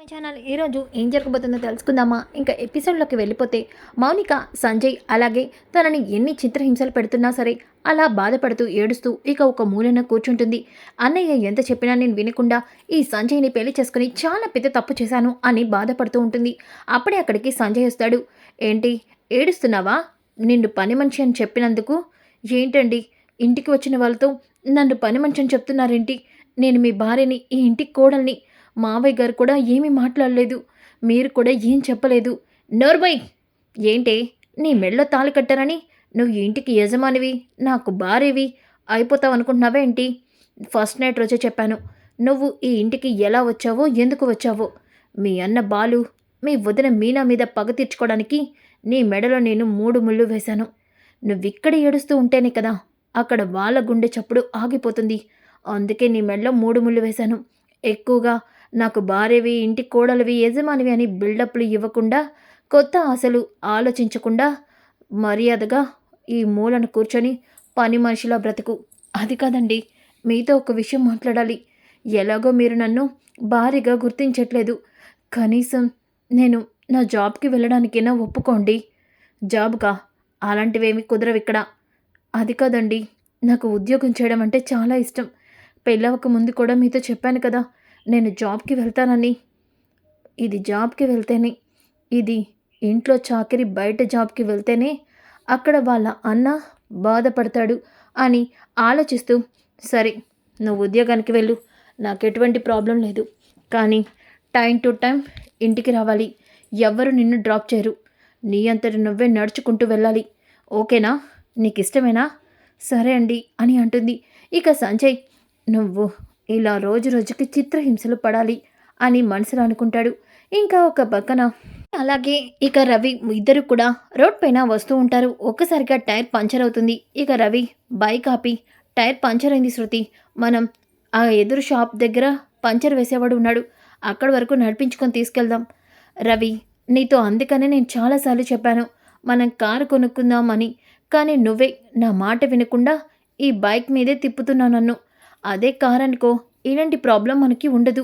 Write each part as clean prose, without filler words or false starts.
My channel. ఈరోజు ఏం జరగబోతుందో తెలుసుకుందామా? ఇంకా ఎపిసోడ్లోకి వెళ్ళిపోతే మౌనిక, సంజయ్ అలాగే తనని ఎన్ని చిత్రహింసలు పెడుతున్నా సరే అలా బాధపడుతూ ఏడుస్తూ ఇక ఒక మూలన కూర్చుంటుంది. అన్నయ్య ఎంత చెప్పినా నేను వినకుండా ఈ సంజయ్ని పెళ్లి చేసుకుని చాలా పెద్ద తప్పు చేశాను అని బాధపడుతూ ఉంటుంది. అప్పుడే అక్కడికి సంజయ్ వస్తాడు. ఏంటి ఏడుస్తున్నావా? నిన్ను పని మనిషి అని చెప్పినందుకు ఏంటండి ఇంటికి వచ్చిన వాళ్ళతో నన్ను పని మనిషి అని చెప్తున్నారేంటి? నేను మీ భార్యని, ఈ ఇంటికి కోడల్ని. మావయ్య గారు కూడా ఏమీ మాట్లాడలేదు, మీరు కూడా ఏం చెప్పలేదు. నోర్బై! ఏంటే నీ మెడలో తాళి కట్టారని నువ్వు ఇంటికి యజమానివి, నాకు భార్యవి అయిపోతావు అనుకుంటున్నావా ఏంటి? ఫస్ట్ నైట్ రోజే చెప్పాను, నువ్వు ఈ ఇంటికి ఎలా వచ్చావో, ఎందుకు వచ్చావో. మీ అన్న బాలు, మీ వదిన మీనా మీద పగ తీర్చుకోవడానికి నీ మెడలో నేను 3 ముళ్ళు వేశాను. నువ్విక్కడ ఏడుస్తూ ఉంటేనే కదా అక్కడ వాళ్ళ గుండె చప్పుడు ఆగిపోతుంది. అందుకే నీ మెడలో 3 ముళ్ళు వేశాను. ఎక్కువగా నాకు భార్యవి, ఇంటి కోడలివి, యజమానివి అని బిల్డప్లు ఇవ్వకుండా, కొత్త ఆశలు ఆలోచించకుండా మర్యాదగా ఈ మూలను కూర్చొని పని మనిషిలా బ్రతుకు. అది కాదండి, మీతో ఒక విషయం మాట్లాడాలి. ఎలాగో మీరు నన్ను భారీగా గుర్తించట్లేదు. కనీసం నేను నా జాబ్కి వెళ్ళడానికైనా ఒప్పుకోండి. జాబ్కా? అలాంటివేమీ కుదరవిక్కడ. అది కాదండి, నాకు ఉద్యోగం చేయడం అంటే చాలా ఇష్టం. పెళ్ళవక ముందు కూడా మీతో చెప్పాను కదా నేను జాబ్కి వెళ్తానని. ఇది జాబ్కి వెళ్తేనే, ఇది ఇంట్లో చాకిరి బయట జాబ్కి వెళ్తేనే అక్కడ వాళ్ళ అన్న బాధపడతాడు అని ఆలోచిస్తూ, సరే నువ్వు ఉద్యోగానికి వెళ్ళు, నాకు ఎటువంటి ప్రాబ్లం లేదు. కానీ టైం టు టైం ఇంటికి రావాలి. ఎవ్వరు నిన్ను డ్రాప్ చేయరు. నీ అంతటి నువ్వే నడుచుకుంటూ వెళ్ళాలి. ఓకేనా? నీకు ఇష్టమేనా? సరే అండి అని అంటుంది. ఇక సంజయ్, నువ్వు ఇలా రోజు రోజుకి చిత్రహింసలు పడాలి అని మనసులో అనుకుంటాడు. ఇంకా ఒక పక్కన అలాగే ఇక రవి ఇద్దరు కూడా రోడ్ పైన వస్తూ ఉంటారు. ఒక్కసారిగా టైర్ పంచర్ అవుతుంది. ఇక రవి బైక్ ఆపి, టైర్ పంచర్ అయింది శృతి, మనం ఆ ఎదురు షాప్ దగ్గర పంచర్ వేసేవాడు ఉన్నాడు, అక్కడి వరకు నడిపించుకొని తీసుకెళ్దాం. రవి, నీతో అందుకనే నేను చాలాసార్లు చెప్పాను మనం కారు కొనుక్కుందామని, కానీ నువ్వే నా మాట వినకుండా ఈ బైక్ మీదే తిప్పుతున్నావు నన్ను. అదే కార్ అనుకో, ఇలాంటి ప్రాబ్లం మనకి ఉండదు.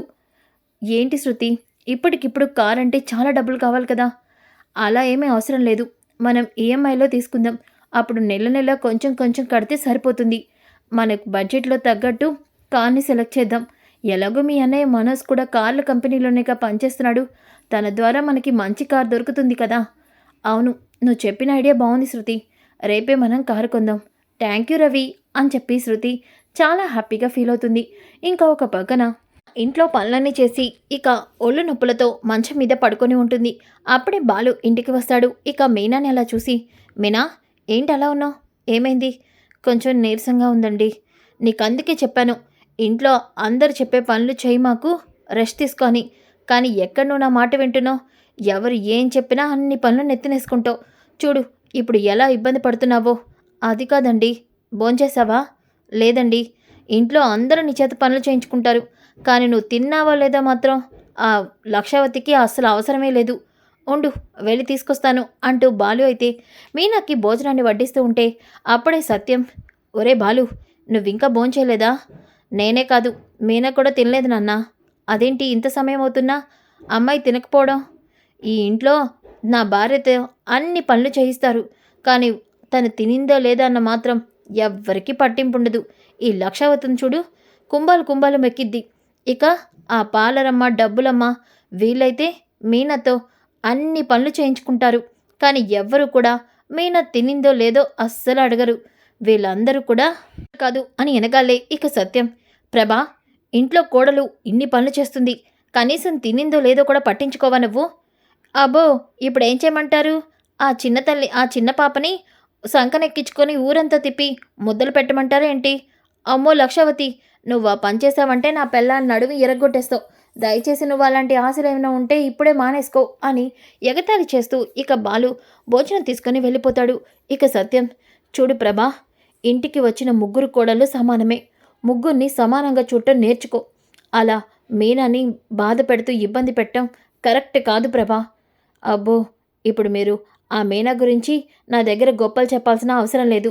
ఏంటి శృతి, ఇప్పటికిప్పుడు కార్ అంటే చాలా డబ్బులు కావాలి కదా? అలా ఏమీ అవసరం లేదు, మనం ఈఎంఐలో తీసుకుందాం. అప్పుడు నెల నెల కొంచెం కొంచెం కడితే సరిపోతుంది. మనకు బడ్జెట్లో తగ్గట్టు కార్ని సెలెక్ట్ చేద్దాం. ఎలాగో మీ అన్నయ్య మనోజ్ కూడా కార్ల కంపెనీలోనేగా పనిచేస్తున్నాడు, తన ద్వారా మనకి మంచి కార్ దొరుకుతుంది కదా. అవును, నువ్వు చెప్పిన ఐడియా బాగుంది శృతి, రేపే మనం కారు కొందాం. థ్యాంక్ యూ రవి అని చెప్పి శృతి చాలా హ్యాపీగా ఫీల్ అవుతుంది. ఇంకా ఒక పక్కన ఇంట్లో పనులన్నీ చేసి ఇక ఒళ్ళు నొప్పులతో మంచం మీద పడుకొని ఉంటుంది. అప్పుడే బాలు ఇంటికి వస్తాడు. ఇక మీనాని అలా చూసి, మీనా ఏంటి అలా ఉన్నావు? ఏమైంది? కొంచెం నీరసంగా ఉందండి. నీకు అందుకే చెప్పాను, ఇంట్లో అందరు చెప్పే పనులు చేయి, మాకు రెస్ట్ తీసుకొని. కానీ ఎక్కడ నువ్వు నా మాట వింటున్నావు? ఎవరు ఏం చెప్పినా అన్ని పనులు నెత్తినేసుకుంటావు. చూడు ఇప్పుడు ఎలా ఇబ్బంది పడుతున్నావో. అది కాదండి, భోంచేసావా? లేదండి, ఇంట్లో అందరూ నీ చేత పనులు చేయించుకుంటారు, కానీ నువ్వు తిన్నావా లేదా మాత్రం ఆ లక్షవతికి అస్సలు అవసరమే లేదు. ఉండు, వెళ్ళి తీసుకొస్తాను అంటూ బాలు అయితే మీనాకి భోజనాన్ని వడ్డిస్తూ ఉంటే అప్పుడే సత్యం, ఒరే బాలు, నువ్వింకా భోంచేయలేదా? నేనే కాదు, మీనా కూడా తినలేదు నాన్న. అదేంటి ఇంత సమయం అవుతున్నా అమ్మాయి తినకపోవడం? ఈ ఇంట్లో నా భార్యతో అన్ని పనులు చేయిస్తారు, కానీ తను తినిందో లేదా అన్న మాత్రం ఎవ్వరికీ పట్టింపు ఉండదు. ఈ లక్షావతిని చూడు, కుంభాలు కుంభాలు మెక్కిద్ది. ఇక ఆ పాలరమ్మ, డబ్బులమ్మ, వీళ్ళైతే మీనాతో అన్ని పనులు చేయించుకుంటారు, కానీ ఎవ్వరు కూడా మీనా తినిందో లేదో అస్సలు అడగరు. వీళ్ళందరూ కూడా కాదు అని వెనకాలే ఇక సత్యం, ప్రభా, ఇంట్లో కోడలు ఇన్ని పనులు చేస్తుంది, కనీసం తినిందో లేదో కూడా పట్టించుకోవా నువ్వు? అబ్బో, ఇప్పుడు ఏం చేయమంటారు? ఆ చిన్న తల్లి, ఆ చిన్న పాపని సంకనెక్కించుకొని ఊరంతా తిప్పి ముద్దలు పెట్టమంటారా ఏంటి? అమ్మో లక్షవతి, నువ్వు ఆ పని చేసావంటే నా పెళ్ళాన్ని నడువి ఎరగొట్టేస్తావు. దయచేసి నువ్వు అలాంటి ఆశలు ఏమైనా ఉంటే ఇప్పుడే మానేసుకో అని ఎగతాళి చేస్తూ ఇక బాలు భోజనం తీసుకొని వెళ్ళిపోతాడు. ఇక సత్యం, చూడు ప్రభా, ఇంటికి వచ్చిన ముగ్గురు కోడళ్ళు సమానమే, ముగ్గురిని సమానంగా చూడటం నేర్చుకో. అలా మీనాని బాధ పెడుతూ ఇబ్బంది పెట్టడం కరెక్ట్ కాదు ప్రభా. అబ్బో, ఇప్పుడు మీరు ఆ మీనా గురించి నా దగ్గర గొప్పలు చెప్పాల్సిన అవసరం లేదు.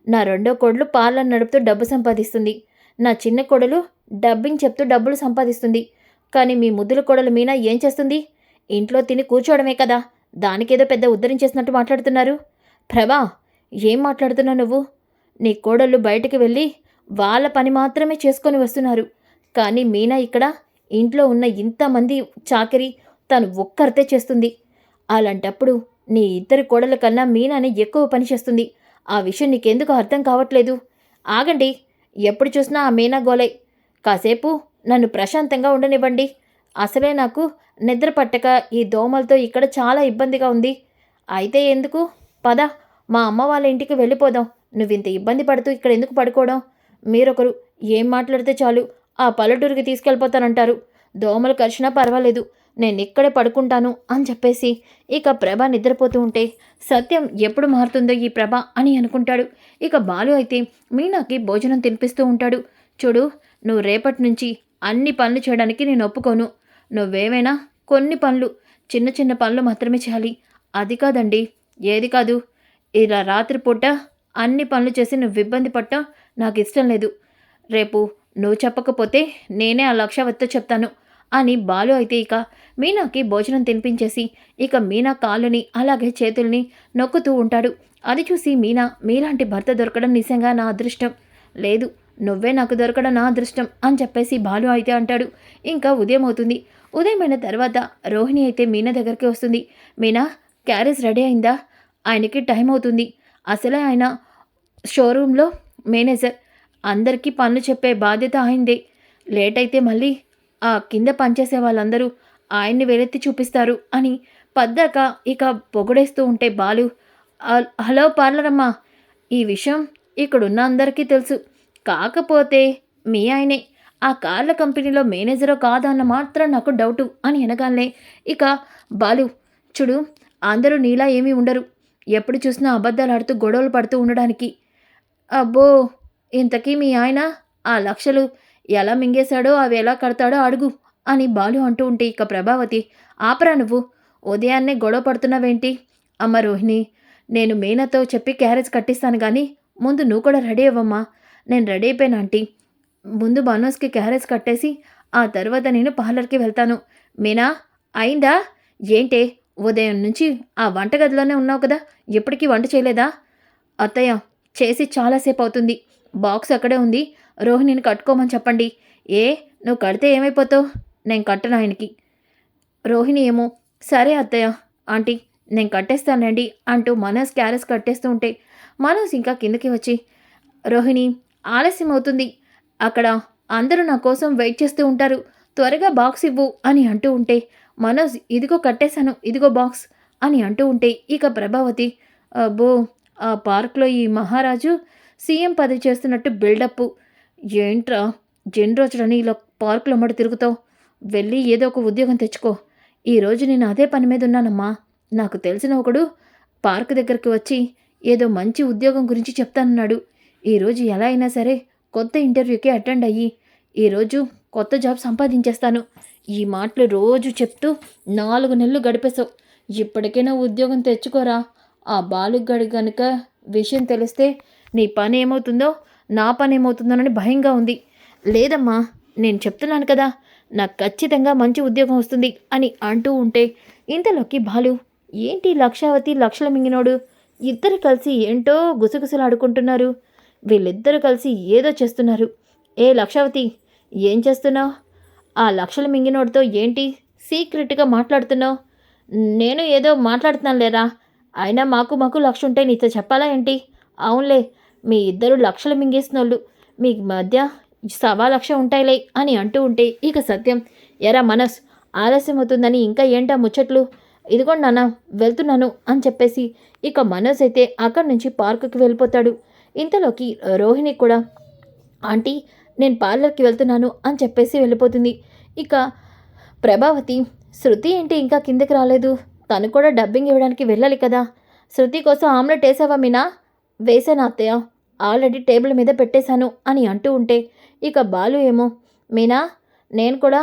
నా రెండో కోడలు పార్లర్ నడుపుతూ డబ్బు సంపాదిస్తుంది, నా చిన్న కోడలు డబ్బింగ్ చెప్తూ డబ్బులు సంపాదిస్తుంది. కానీ మీ ముద్దుల కోడలు మీనా ఏం చేస్తుంది? ఇంట్లో తిని కూర్చోవడమే కదా! దానికేదో పెద్ద ఉద్ధరించేసినట్టు మాట్లాడుతున్నారు. ప్రభా, ఏం మాట్లాడుతున్నావు నువ్వు? నీ కోడళ్ళు బయటికి వెళ్ళి వాళ్ళ పని మాత్రమే చేసుకొని వస్తున్నారు. కానీ మీనా ఇక్కడ ఇంట్లో ఉన్న ఇంతమంది చాకరీ తను ఒక్కరితే చేస్తుంది. అలాంటప్పుడు నీ ఇద్దరి కోడళ్ళ కన్నా మీనానే ఎక్కువ పని చేస్తుంది. ఆ విషయం నీకెందుకు అర్థం కావట్లేదు? ఆగండి, ఎప్పుడు చూసినా ఆ మీనా గోలే. కాసేపు నన్ను ప్రశాంతంగా ఉండనివ్వండి. అసలే నాకు నిద్ర పట్టక ఈ దోమలతో ఇక్కడ చాలా ఇబ్బందిగా ఉంది. అయితే ఎందుకు? పద, మా అమ్మ వాళ్ళ ఇంటికి వెళ్ళిపోదాం. నువ్వింత ఇబ్బంది పడుతూ ఇక్కడ ఎందుకు పడుకోవడం? మీరొకరు ఏం మాట్లాడితే చాలు ఆ పల్లెటూరికి తీసుకెళ్ళిపోతానంటారు. దోమలు కరిచినా పర్వాలేదు, నేను ఇక్కడే పడుకుంటాను అని చెప్పేసి ఇక ప్రభ నిద్రపోతూ ఉంటే సత్యం ఎప్పుడు మారుతుందో ఈ ప్రభ అని అనుకుంటాడు. ఇక బాలు అయితే మీనాకి భోజనం తినిపిస్తూ ఉంటాడు. చూడు, నువ్వు రేపటి నుంచి అన్ని పనులు చేయడానికి నేను ఒప్పుకోను. నువ్వేమైనా కొన్ని పనులు, చిన్న చిన్న పనులు మాత్రమే చేయాలి. అది కాదండి. ఏది కాదు? ఇలా రాత్రిపూట అన్ని పనులు చేసి నువ్వు ఇబ్బంది పట్టా నాకు ఇష్టం లేదు. రేపు నువ్వు చెప్పకపోతే నేనే ఆ లక్షవత్తో చెప్తాను అని బాలు అయితే ఇక మీనాకి భోజనం తినిపించేసి ఇక మీనా కాళ్ళని అలాగే చేతుల్ని నొక్కుతూ ఉంటాడు. అది చూసి మీనా, మీలాంటి భర్త దొరకడం నిజంగా నా అదృష్టం. లేదు, నువ్వే నాకు దొరకడం నా అదృష్టం అని చెప్పేసి బాలు అయితే అంటాడు. ఇంకా ఉదయం అవుతుంది. ఉదయమైన తర్వాత రోహిణి అయితే మీనా దగ్గరికి వస్తుంది. మీనా, క్యారేజ్ రెడీ అయిందా? ఆయనకి టైం అవుతుంది. అసలే ఆయన షోరూంలో మేనేజర్. అందరికీ పనులు చెప్పే బాధ్యత ఆయనదే. లేట్ అయితే మళ్ళీ ఆ కింద పనిచేసే వాళ్ళందరూ ఆయన్ని వేలెత్తి చూపిస్తారు అని పద్దాక ఇక పొగడేస్తూ ఉంటే బాలు, హలో పార్లరమ్మా, ఈ విషయం ఇక్కడున్న అందరికీ తెలుసు. కాకపోతే మీ ఆయనే ఆ కార్ల కంపెనీలో మేనేజరో కాదా అన్న మాత్రం నాకు డౌటు అని అనగానే ఇక బాలు, చూడు, అందరూ నీలా ఏమీ ఉండరు. ఎప్పుడు చూసినా అబద్ధాలు ఆడుతూ గొడవలు పడుతూ ఉండడానికి. అబ్బో, ఇంతకీ మీ ఆయన ఆ లక్షలు ఎలా మింగేశాడో అవి ఎలా కడతాడో అడుగు అని బాలు అంటూ ఉంటే ఇక ప్రభావతి, ఆపరా నువ్వు, ఉదయాన్నే గొడవ పడుతున్నావేంటి? అమ్మ రోహిణి, నేను మీనాతో చెప్పి క్యారేజ్ కట్టిస్తాను కానీ ముందు నువ్వు కూడా రెడీ అవ్వమ్మా. నేను రెడీ అయిపోయాను ఆంటీ. ముందు మనోజ్కి క్యారేజ్ కట్టేసి ఆ తర్వాత నేను పార్లర్కి వెళ్తాను. మీనా, అయిందా? ఏంటే, ఉదయం నుంచి ఆ వంటగదిలోనే ఉన్నావు కదా, ఎప్పటికీ వంట చేయలేదా? అత్తయ్య, చేసి చాలాసేపు అవుతుంది. బాక్స్ అక్కడే ఉంది, రోహిణిని కట్టుకోమని చెప్పండి. ఏ, నువ్వు కడితే ఏమైపోతావు? నేను కట్టను ఆయనకి. రోహిణి ఏమో, సరే అత్తయ్య, ఆంటీ నేను కట్టేస్తానండి అంటూ మనోజ్ క్యారేజ్ కట్టేస్తూ ఉంటే మనోజ్ ఇంకా కిందకి వచ్చి, రోహిణి, ఆలస్యం అవుతుంది. అక్కడ అందరూ నా కోసం వెయిట్ చేస్తూ ఉంటారు. త్వరగా బాక్స్ ఇవ్వు అని అంటూ ఉంటే మనోజ్, ఇదిగో కట్టేశాను, ఇదిగో బాక్స్ అని అంటూ ఉంటే ఇక ప్రభావతి, అబ్బో, ఆ పార్క్లో ఈ మహారాజు సీఎం పదవి చేస్తున్నట్టు బిల్డప్పు. ఏంట్రా, జెన్ రోజులని ఇలా పార్కులో మడి తిరుగుతావు? వెళ్ళి ఏదో ఒక ఉద్యోగం తెచ్చుకో. ఈరోజు నేను అదే పని మీద ఉన్నానమ్మా. నాకు తెలిసిన ఒకడు పార్క్ దగ్గరికి వచ్చి ఏదో మంచి ఉద్యోగం గురించి చెప్తానన్నాడు. ఈరోజు ఎలా అయినా సరే కొత్త ఇంటర్వ్యూకి అటెండ్ అయ్యి ఈరోజు కొత్త జాబ్ సంపాదించేస్తాను. ఈ మాటలు రోజు చెప్తూ 4 నెలలు గడిపేశావు. ఇప్పటికైనా ఉద్యోగం తెచ్చుకోరా. ఆ బాలుగడి కనుక విషయం తెలిస్తే నీ పని ఏమవుతుందో నా పని ఏమవుతుందోనని భయంగా ఉంది. లేదమ్మా, నేను చెప్తున్నాను కదా, నాకు ఖచ్చితంగా మంచి ఉద్యోగం వస్తుంది అని అంటూ ఉంటే ఇంతలోకి బాలు, ఏంటి లక్షావతి లక్షల మింగినోడు, ఇద్దరు కలిసి ఏంటో గుసగుసలాడుకుంటున్నారు. వీళ్ళిద్దరూ కలిసి ఏదో చేస్తున్నారు. ఏ లక్షావతి, ఏం చేస్తున్నావు? ఆ లక్షలు మింగినోడితో ఏంటి సీక్రెట్గా మాట్లాడుతున్నావు? నేను ఏదో మాట్లాడుతున్నాను లేరా. అయినా మాకు లక్ష ఉంటే నీతో చెప్పాలా ఏంటి? అవునులే, మీ ఇద్దరు లక్షలు మింగేసినోళ్ళు, మీ మధ్య 1,00,000 ఉంటాయిలే అని అంటూ ఉంటే ఇక సత్యం, ఎరా మనస్, ఆలస్యం అవుతుందని ఇంకా ఏంటా ముచ్చట్లు? ఇదిగోండి నాన్న, వెళ్తున్నాను అని చెప్పేసి ఇక మనోజ్ అయితే అక్కడి నుంచి పార్కుకి వెళ్ళిపోతాడు. ఇంతలోకి రోహిణి కూడా, ఆంటీ నేను పార్లర్కి వెళ్తున్నాను అని చెప్పేసి వెళ్ళిపోతుంది. ఇక ప్రభావతి, శృతి ఏంటి ఇంకా కిందకి రాలేదు? తను కూడా డబ్బింగ్ ఇవ్వడానికి వెళ్ళాలి కదా. శృతి కోసం ఆమ్లెట్ వేసావా మీనా? వేసాను అత్తయ్య, ఆల్రెడీ టేబుల్ మీద పెట్టేశాను అని అంటూ ఉంటే ఇక బాలు ఏమో, మీనా, నేను కూడా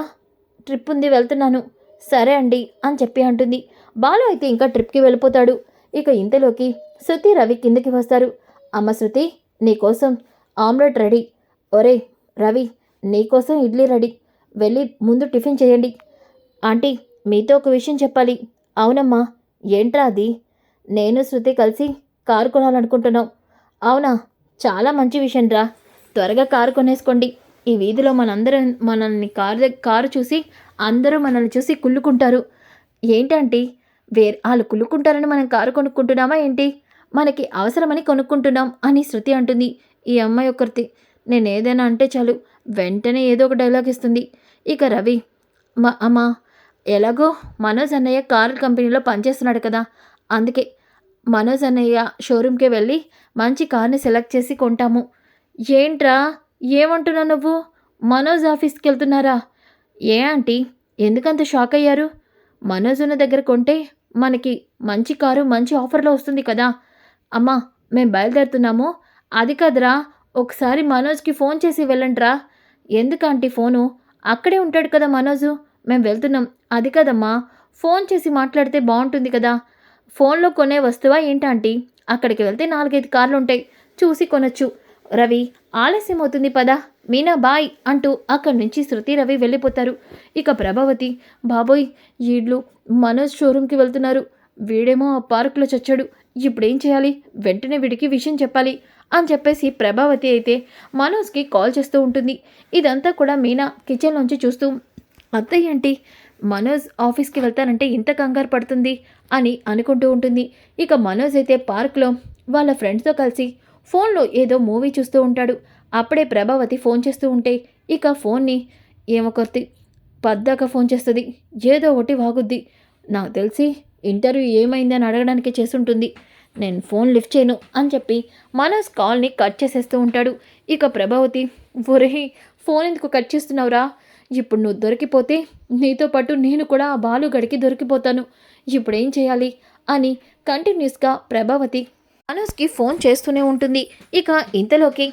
ట్రిప్ ఉంది, వెళ్తున్నాను. సరే అండి అని చెప్పి అంటుంది. బాలు అయితే ఇంకా ట్రిప్కి వెళ్ళిపోతాడు. ఇక ఇంతలోకి శృతి, రవి కిందకి వస్తారు. అమ్మ శృతి, నీకోసం ఆమ్లెట్ రెడీ. ఒరే రవి, నీకోసం ఇడ్లీ రెడీ. వెళ్ళి ముందు టిఫిన్ చేయండి. ఆంటీ, మీతో ఒక విషయం చెప్పాలి. అవునమ్మా, ఏంట్రా అది? నేను శృతి కలిసి కారు కొనాలనుకుంటున్నాం. అవునా, చాలా మంచి విషయం రా. త్వరగా కారు కొనేసుకోండి. ఈ వీధిలో మనందరం మనల్ని కారు చూసి అందరూ మనల్ని చూసి కుళ్ళుకుంటారు. ఏంటంటే వాళ్ళు కుళ్ళుకుంటారని మనం కారు కొనుక్కుంటున్నామా ఏంటి? మనకి అవసరమని కొనుక్కుంటున్నాం అని శృతి అంటుంది. ఈ అమ్మాయి ఒకరితి నేనేదైనా అంటే చాలు వెంటనే ఏదో ఒక డైలాగ్ ఇస్తుంది. ఇక రవి, అమ్మా, ఎలాగో మనోజ్ అన్నయ్య కారు కంపెనీలో పనిచేస్తున్నాడు కదా, అందుకే మనోజ్ అన్నయ్య షోరూమ్కే వెళ్ళి మంచి కార్ని సెలెక్ట్ చేసి కొంటాము. ఏంట్రా, ఏమంటున్నావు నువ్వు? మనోజ్ ఆఫీస్కి వెళ్తున్నారా? ఏ ఆంటీ, ఎందుకంత షాక్ అయ్యారు? మనోజ్ ఉన్న దగ్గర కొంటే మనకి మంచి కారు మంచి ఆఫర్లో వస్తుంది కదా. అమ్మా, మేం బయలుదేరుతున్నాము. అది కదరా, ఒకసారి మనోజ్కి ఫోన్ చేసి వెళ్ళండిరా. ఎందుకంటే ఫోను అక్కడే ఉంటాడు కదా మనోజు. మేము వెళ్తున్నాం. అది కదమ్మా, ఫోన్ చేసి మాట్లాడితే బాగుంటుంది కదా. ఫోన్లో కొనే వస్తువా ఏంటంటీ? అక్కడికి వెళ్తే 4-5 కార్లు ఉంటాయి, చూసి కొనొచ్చు. రవి, ఆలస్యం అవుతుంది పదా. మీనా బాయ్ అంటూ అక్కడి నుంచి శృతి రవి వెళ్ళిపోతారు. ఇక ప్రభావతి, బాబోయ్, వీళ్ళు మనోజ్ షోరూమ్కి వెళ్తున్నారు. వీడేమో ఆ పార్కులో చచ్చాడు. ఇప్పుడేం చేయాలి? వెంటనే వీడికి విషయం చెప్పాలి అని చెప్పేసి ప్రభావతి అయితే మనోజ్కి కాల్ చేస్తూ ఉంటుంది. ఇదంతా కూడా మీనా కిచెన్లోంచి చూస్తూ, అత్తయ్య ఏంటి మనోజ్ ఆఫీస్కి వెళ్తానంటే ఇంత కంగారు పడుతుంది అని అనుకుంటూ ఉంటుంది. ఇక మనోజ్ అయితే పార్క్లో వాళ్ళ ఫ్రెండ్స్తో కలిసి ఫోన్లో ఏదో మూవీ చూస్తూ ఉంటాడు. అప్పుడే ప్రభావతి ఫోన్ చేస్తూ ఉంటే ఇక ఫోన్ని ఏమొకర్తి పద్దాక ఫోన్ చేస్తుంది. ఏదో ఒకటి వాగుద్ది. నాకు తెలిసి ఇంటర్వ్యూ ఏమైందని అడగడానికి చేసుంటుంది. నేను ఫోన్ లిఫ్ట్ చేయను అని చెప్పి మనోజ్ కాల్ని కట్ చేసేస్తూ ఉంటాడు. ఇక ప్రభావతి, ఒరేయ్, ఫోన్ ఎందుకు కట్ చేస్తున్నావురా? ఇప్పుడు నువ్వు దొరికిపోతే నీతో పాటు నేను కూడా ఆ బాలుగడికి దొరికిపోతాను. ఇప్పుడేం చేయాలి అని కంటిన్యూస్గా ప్రభావతి మనోజ్కి ఫోన్ చేస్తూనే ఉంటుంది. ఇక ఇంతలోకి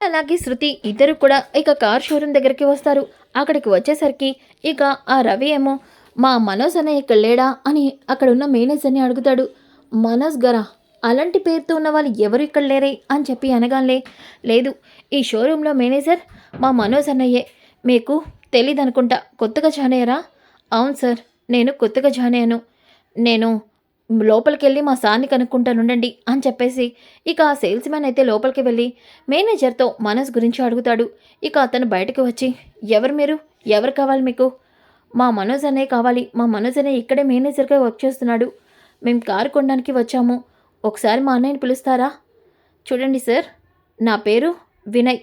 అలాగే శృతి ఇద్దరు కూడా ఇక కార్ షోరూమ్ దగ్గరికి వస్తారు. అక్కడికి వచ్చేసరికి ఇక ఆ రవి ఏమో మా మనోజ్ అనే ఇక్కడ లేడా అని అక్కడ ఉన్న మేనేజర్ని అడుగుతాడు. మనోజ్ గారా? అలాంటి పేరుతో ఉన్న వాళ్ళు ఎవరు ఇక్కడ లేరే అని చెప్పి అనగానే, లేదు, ఈ షోరూంలో మేనేజర్ మా మనోజ్ అన్నయ్యే. మీకు తెలీదనుకుంటా, కొత్తగా జాయిన్ అయ్యారా? అవును సార్, నేను కొత్తగా జాయిన్ అయ్యాను. నేను లోపలికి వెళ్ళి మా సార్ని కనుక్కుంటానుండండి అని చెప్పేసి ఇక ఆ సేల్స్ మ్యాన్ అయితే లోపలికి వెళ్ళి మేనేజర్తో మనోజ్ గురించి అడుగుతాడు. ఇక అతను బయటకు వచ్చి, ఎవరు మీరు? ఎవరు కావాలి మీకు? మా మనోజ్ అన్నయ్య కావాలి. మా మనోజ్ అన్నయ్య ఇక్కడే మేనేజర్గా వర్క్ చేస్తున్నాడు. మేము కారు కొనడానికి వచ్చాము. ఒకసారి మా అన్నయ్యని పిలుస్తారా? చూడండి సార్, నా పేరు వినయ్.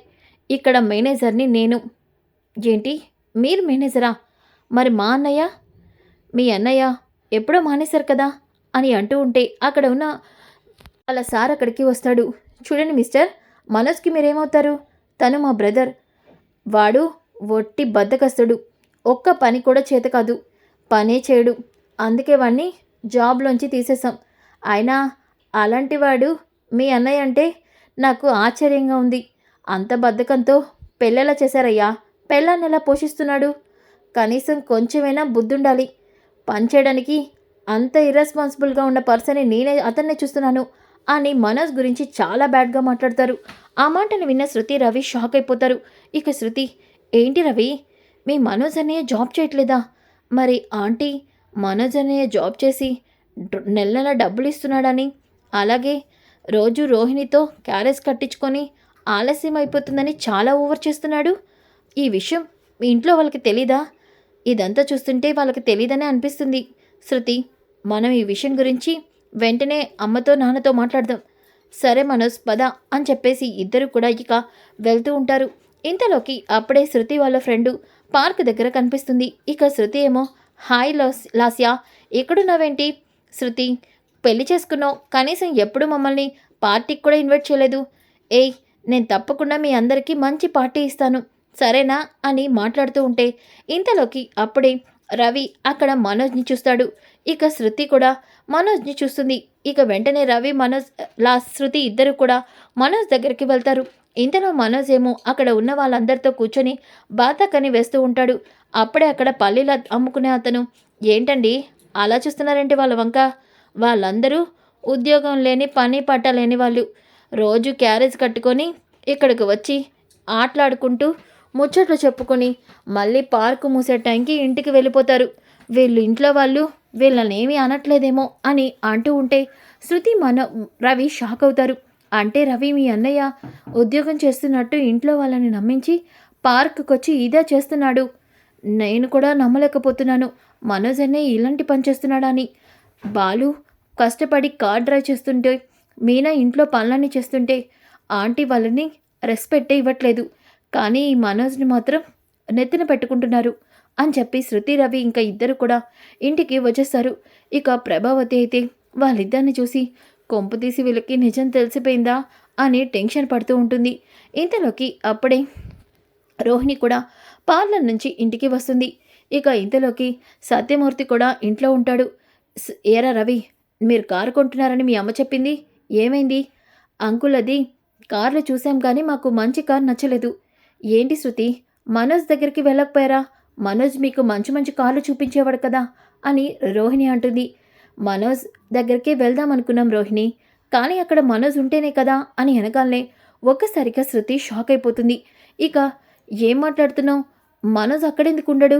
ఇక్కడ మేనేజర్ని నేను. ఏంటి, మీరు మేనేజరా? మరి మా అన్నయ్య? మీ అన్నయ్య ఎప్పుడో మానేశారు కదా అని అంటూ ఉంటే అక్కడ ఉన్న వాళ్ళ సార్ అక్కడికి వస్తాడు. చూడండి మిస్టర్, మనోజ్కి మీరేమవుతారు? తను మా బ్రదర్. వాడు ఒట్టి బద్ధకస్తుడు. ఒక్క పని కూడా చేత కాదు, పనే చేయడు. అందుకే వాడిని జాబ్లోంచి తీసేశాం. అయినా అలాంటి వాడు మీ అన్నయ్య అంటే నాకు ఆశ్చర్యంగా ఉంది. అంత బద్ధకంతో పెళ్ళెలా చేశారయ్యా? పెళ్ళాన్ని ఎలా పోషిస్తున్నాడు? కనీసం కొంచెమైనా బుద్ధుండాలి. పని చేయడానికి అంత ఇర్రెస్పాన్సిబుల్గా ఉన్న పర్సన్ని నేనే అతన్నే చూస్తున్నాను అని మనోజ్ గురించి చాలా బ్యాడ్గా మాట్లాడతారు. ఆ మాటను విన్న శృతి రవి షాక్ అయిపోతారు. ఇక శృతి, ఏంటి రవి, మీ మనోజ్ అన్నయ్య జాబ్ చేయట్లేదా? మరి ఆంటీ మనోజ్ అన్నయ్య జాబ్ చేసి నెల నెల డబ్బులు ఇస్తున్నాడని, అలాగే రోజు రోహిణితో క్యారేజ్ కట్టించుకొని ఆలస్యం అయిపోతుందని చాలా ఓవర్ చేస్తున్నాడు. ఈ విషయం మీ ఇంట్లో వాళ్ళకి తెలీదా? ఇదంతా చూస్తుంటే వాళ్ళకి తెలీదనే అనిపిస్తుంది. శృతి, మనం ఈ విషయం గురించి వెంటనే అమ్మతో నాన్నతో మాట్లాడదాం. సరే మనోజ్, పద అని చెప్పేసి ఇద్దరు కూడా ఇక వెళ్తూ ఉంటారు. ఇంతలోకి అప్పుడే శృతి వాళ్ళ ఫ్రెండు పార్క్ దగ్గర కనిపిస్తుంది. ఇక శృతి ఏమో, హాయ్ లాస్యా, ఎక్కడున్నావేంటి? శృతి, పెళ్లి చేసుకున్నావు, కనీసం ఎప్పుడు మమ్మల్ని పార్టీకి కూడా ఇన్వైట్ చేయలేదు. ఏయ్, నేను తప్పకుండా మీ అందరికీ మంచి పార్టీ ఇస్తాను, సరేనా అని మాట్లాడుతూ ఉంటే ఇంతలోకి అప్పుడే రవి అక్కడ మనోజ్ని చూస్తాడు. ఇక శృతి కూడా మనోజ్ని చూస్తుంది. ఇక వెంటనే రవి, మనోజ్, శృతి ఇద్దరు కూడా మనోజ్ దగ్గరికి వెళ్తారు. ఇంతలో మనోజ్ ఏమో అక్కడ ఉన్న వాళ్ళందరితో కూర్చొని బాతాకని వేస్తూ ఉంటాడు. అప్పుడే అక్కడ పల్లీలు అమ్ముకునే అతను, ఏంటండి అలా చూస్తున్నారంటే వాళ్ళ వంక? వాళ్ళందరూ ఉద్యోగం లేని పని పట్ట లేని వాళ్ళు. రోజు క్యారేజ్ కట్టుకొని ఇక్కడికి వచ్చి ఆటలాడుకుంటూ ముచ్చట్లు చెప్పుకొని మళ్ళీ పార్కు మూసే టైంకి ఇంటికి వెళ్ళిపోతారు. వీళ్ళు ఇంట్లో వాళ్ళు వీళ్ళని ఏమీ అనట్లేదేమో అని అంటూ ఉంటే శృతి రవి షాక్ అవుతారు. అంటే రవి మీ అన్నయ్య ఉద్యోగం చేస్తున్నట్టు ఇంట్లో వాళ్ళని నమ్మించి పార్కుకొచ్చి ఇదే చేస్తున్నాడు. నేను కూడా నమ్మలేకపోతున్నాను. మనోజ్ అన్నయ్య ఇలాంటి పని చేస్తున్నాడా అని. బాలు కష్టపడి కార్ డ్రైవ్ చేస్తుంటే మీనా ఇంట్లో పనులన్నీ చేస్తుంటే ఆంటీ వాళ్ళని రెస్పెక్టే ఇవ్వట్లేదు. కానీ ఈ మనోజ్ని మాత్రం నెత్తిన పెట్టుకుంటున్నారు అని చెప్పి శృతి రవి ఇంకా ఇద్దరు కూడా ఇంటికి వచ్చేస్తారు. ఇక ప్రభావతి అయితే వాళ్ళిద్దరిని చూసి కొంపు తీసి వీళ్ళకి నిజం తెలిసిపోయిందా అని టెన్షన్ పడుతూ ఉంటుంది. ఇంతలోకి అప్పుడే రోహిణి కూడా పార్లర్ నుంచి ఇంటికి వస్తుంది. ఇక ఇంతలోకి సత్యమూర్తి కూడా ఇంట్లో ఉంటాడు. ఏరా రవి, మీరు కారు కొంటున్నారని మీ అమ్మ చెప్పింది, ఏమైంది? అంకుల్ అది కార్లు చూసాం కానీ మాకు మంచి కార్ నచ్చలేదు. ఏంటి శృతి, మనోజ్ దగ్గరికి వెళ్ళకపోయారా? మనోజ్ మీకు మంచి మంచి కార్లు చూపించేవాడు కదా అని రోహిణి అంటుంది. మనోజ్ దగ్గరికి వెళ్దాం అనుకున్నాం రోహిణి, కానీ అక్కడ మనోజ్ ఉంటేనే కదా అని వెనకాలనే ఒక్కసారిగా శృతి షాక్ అయిపోతుంది. ఇక ఏం మాట్లాడుతున్నావు? మనోజ్ అక్కడెందుకు ఉండడు?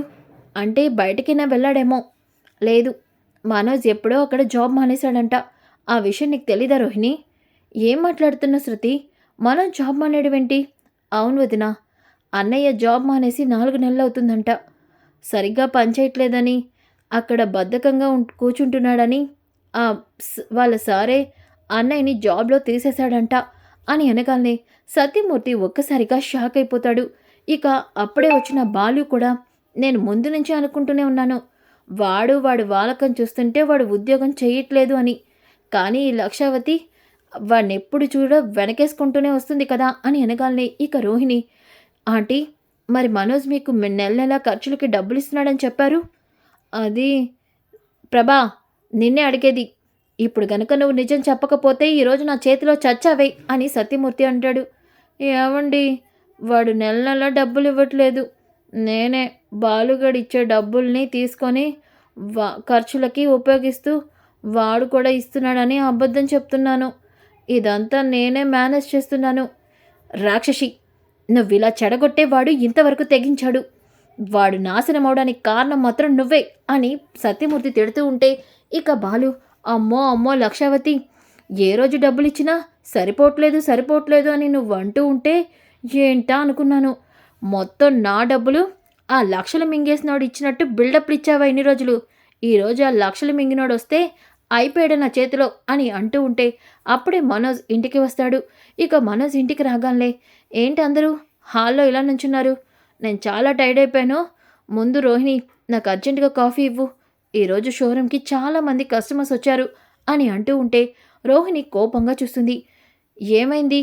అంటే బయటకైనా వెళ్ళాడేమో. లేదు, మనోజ్ ఎప్పుడో అక్కడ జాబ్ మానేశాడంట. ఆ విషయం నీకు తెలీదా రోహిణి? ఏం మాట్లాడుతున్నావు శృతి? మనోజ్ జాబ్ మానేయడమేంటి? అవును వదినా, అన్నయ్య జాబ్ మానేసి 4 నెలలు అవుతుందంట. సరిగ్గా పనిచేయట్లేదని, అక్కడ బద్ధకంగా కూర్చుంటున్నాడని వాళ్ళ సారే అన్నయ్యని జాబ్లో తీసేశాడంట అని అనగానే సత్యమూర్తి ఒక్కసారిగా షాక్ అయిపోతాడు. ఇక అప్పుడే వచ్చిన బాలు కూడా, నేను ముందు నుంచి అనుకుంటూనే ఉన్నాను, వాడు వాలకం చూస్తుంటే వాడు ఉద్యోగం చేయట్లేదు అని. కానీ ఈ లక్షావతి వాడిని ఎప్పుడు చూడ వెనకేసుకుంటూనే వస్తుంది కదా అని అనగానే ఇక రోహిణి, ఆంటీ మరి మనోజ్ మీకు నెల నెల ఖర్చులకి డబ్బులు ఇస్తున్నాడని చెప్పారు. అది ప్రభా, నిన్నే అడిగేది. ఇప్పుడు గనక నువ్వు నిజం చెప్పకపోతే ఈరోజు నా చేతిలో చచ్చావే అని సత్యమూర్తి అంటాడు. ఏమండి, వాడు నెల నెల డబ్బులు ఇవ్వట్లేదు. నేనే బాలుగడు ఇచ్చే డబ్బుల్ని తీసుకొని ఖర్చులకి ఉపయోగిస్తూ వాడు కూడా ఇస్తున్నాడని అబద్ధం చెప్తున్నాను. ఇదంతా నేనే మేనేజ్ చేస్తున్నాను. రాక్షసి, నువ్వు ఇలా చెడగొట్టేవాడు ఇంతవరకు తెగించాడు. వాడు నాశనం అవడానికి కారణం మాత్రం నువ్వే అని సత్యమూర్తి తిడుతూ ఉంటే ఇక బాలు, అమ్మో అమ్మో లక్షావతి, ఏ రోజు డబ్బులు ఇచ్చినా సరిపోవట్లేదు అని నువ్వు అంటూ ఉంటే ఏంటా అనుకున్నాను. మొత్తం నా డబ్బులు ఆ లక్షలు మింగేసినోడు ఇచ్చినట్టు బిల్డప్లు ఇచ్చావా ఇన్ని రోజులు? ఈరోజు ఆ లక్షలు మింగినోడు వస్తే అయిపోయాడు నా చేతిలో అని అంటూ ఉంటే అప్పుడే మనోజ్ ఇంటికి వస్తాడు. ఇక మనోజ్ ఇంటికి రాగానే, ఏంటి అందరూ హాల్లో ఇలా నుంచున్నారు? నేను చాలా టైర్డ్ అయిపోయాను. ముందు రోహిణి, నాకు అర్జెంటుగా కాఫీ ఇవ్వు. ఈరోజు షోరూమ్కి చాలామంది కస్టమర్స్ వచ్చారు అని అంటూ ఉంటే రోహిణి కోపంగా చూస్తుంది. ఏమైంది?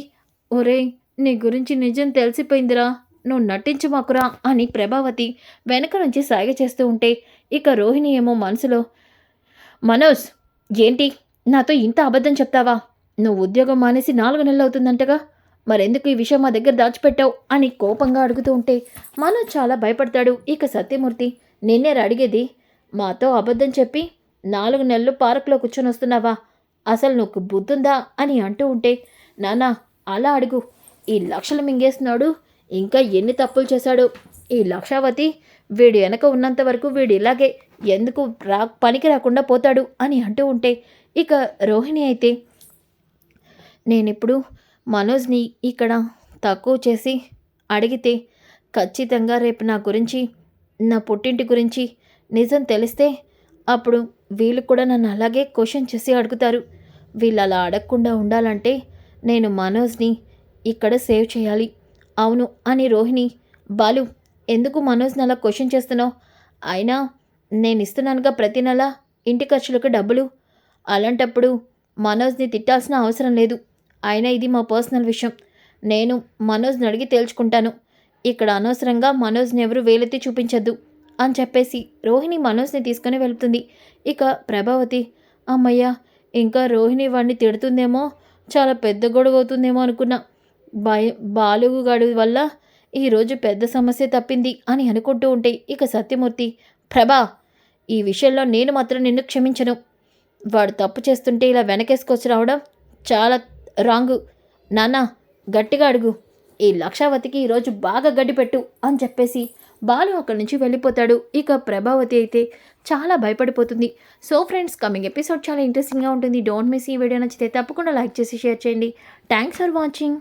ఒరేయ్, నీ గురించి నిజం తెలిసిపోయిందిరా, నువ్వు నటించమాకురా అని ప్రభావతి వెనక నుంచి సాగ చేస్తూ ఉంటే ఇక రోహిణి ఏమో మనసులో, మనోజ్, ఏంటి నాతో ఇంత అబద్ధం చెప్తావా? నువ్వు ఉద్యోగం మానేసి 4 నెలలు అవుతుందంటగా, మరెందుకు ఈ విషయం మా దగ్గర దాచిపెట్టావు అని కోపంగా అడుగుతూ ఉంటే మనోజ్ చాలా భయపడతాడు. ఇక సత్యమూర్తి, నిన్నే అడిగేది, మాతో అబద్ధం చెప్పి 4 నెలలు పార్కులో కూర్చొని వస్తున్నావా? అసలు నువ్వు బుద్ధుందా అని అంటూ ఉంటే, నానా అలా అడుగు. ఈ లక్షలు మింగేస్తున్నాడు ఇంకా ఎన్ని తప్పులు చేశాడు. ఈ లక్షావతి వీడు వెనక ఉన్నంత వరకు వీడు ఇలాగే ఎందుకు పనికి రాకుండా పోతాడు అని అంటూ ఉంటే ఇక రోహిణి అయితే, నేనిప్పుడు మనోజ్ని ఇక్కడ తక్కువ చేసి అడిగితే ఖచ్చితంగా రేపు నా గురించి, నా పుట్టింటి గురించి నిజం తెలిస్తే అప్పుడు వీళ్ళు కూడా నన్ను అలాగే క్వశ్చన్ చేసి అడుగుతారు. వీళ్ళు అలా అడగకుండా ఉండాలంటే నేను మనోజ్ని ఇక్కడ సేవ్ చేయాలి. అవును అని రోహిణి, బాలు, ఎందుకు మనోజ్ని అలా క్వశ్చన్ చేస్తున్నావు? అయినా నేను ఇస్తున్నానుగా ప్రతి నెల ఇంటి ఖర్చులకు డబ్బులు. అలాంటప్పుడు మనోజ్ని తిట్టాల్సిన అవసరం లేదు. అయినా ఇది మా పర్సనల్ విషయం. నేను మనోజ్ని అడిగి తేల్చుకుంటాను. ఇక్కడ అనవసరంగా మనోజ్ని ఎవరు వేలెత్తి చూపించద్దు అని చెప్పేసి రోహిణి మనోజ్ని తీసుకొని వెళ్తుంది. ఇక ప్రభావతి, అమ్మయ్య, ఇంకా రోహిణి వాడిని తిడుతుందేమో, చాలా పెద్ద గొడవ అవుతుందేమో అనుకున్నా. బాలుగాడు వల్ల ఈరోజు పెద్ద సమస్య తప్పింది అని అనుకుంటూ ఉంటే ఇక సత్యమూర్తి, ప్రభా, ఈ విషయంలో నేను మాత్రం నిన్ను క్షమించను. వాడు తప్పు చేస్తుంటే ఇలా వెనకేసుకొచ్చి రావడం చాలా రాంగు. నాన్న, గట్టిగా అడుగు. ఈ లక్షావతికి ఈరోజు బాగా గడ్డిపెట్టు అని చెప్పేసి బాలు అక్కడి నుంచి వెళ్ళిపోతాడు. ఇక ప్రభావతి అయితే చాలా భయపడిపోతుంది. సో ఫ్రెండ్స్, కమింగ్ ఎపిసోడ్ చాలా ఇంట్రెస్టింగ్గా ఉంటుంది. Don't miss. ఈ వీడియో నచ్చితే తప్పకుండా లైక్ చేసి షేర్ చేయండి. Thanks for watching.